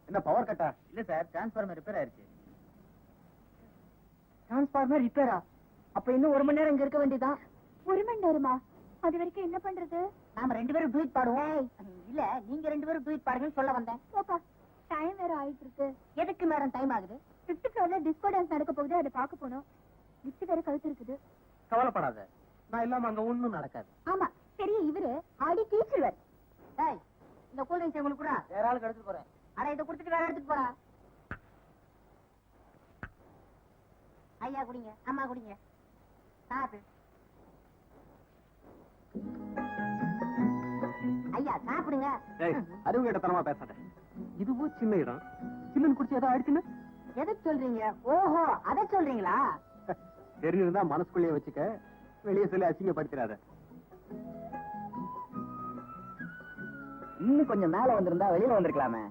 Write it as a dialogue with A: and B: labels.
A: என்ன பவர் கட்டா?
B: இல்ல sir, transformer repair ஆயிருச்சு.
C: டிரான்ஸ்பார்மர் ரிப்பேரா? அப்ப இன்னும் 1 மணி நேரம் இங்க இருக்க வேண்டியதான்.
D: 1 மணி நேரமா? அது வரைக்கும் என்ன பண்றது?
C: நாம 2 பேரும் ட்வீட் பாடுவோம். இல்ல, நீங்க 2 பேரும் ட்வீட் பாடுங்கன்னு சொல்ல வந்தேன்.
D: போப்பா, டைம் வேற ஆயிட்டு இருக்கு.
C: எதுக்கு மேடம் டைம் ஆகுது?
D: 5th ஃப்ளோர்ல டிஸ்கோ டான்ஸ் நடக்க போகுது, அதை பார்க்க போனோம். லிஃப்ட் வேற கழுத்து இருக்குது.
A: கவலைப்படாத, நான் இல்லாம அங்க ஒண்ணும் நடக்காது.
D: ஆமா, சரி, இவரு ஆடி டீச்சர்.
C: டேய், இந்த கூல் ட்ரிங்க்ஸ் உங்களுக்கு கூட
B: வேற ஆளுக்கு எடுத்துட்டு போறேன்.
C: அட இதை கொடுத்துட்டு வேற எடுத்துட்டு போறா. ஐயா குடிங்க, அம்மா குடிங்க. சாப்பிடு. ஐயா சாப்பிடுங்க.
A: அறிவு கேட்டத்தனமா பேசாத. இதுவும் சின்ன இடம். சில்லுன்னு குடிச்சு ஏதோ ஆயிடுச்சுன்னு
C: எதை சொல்றீங்க? ஓஹோ, அதை சொல்றீங்களா?
A: தெரிஞ்சிருந்தா மனசுக்குள்ளேயே வச்சுக்க, வெளியே சொல்லி அசிங்கப்படுத்திடாத.
B: இன்னும் கொஞ்சம் மேல வந்திருந்தா வெளியில வந்திருக்கலாமே.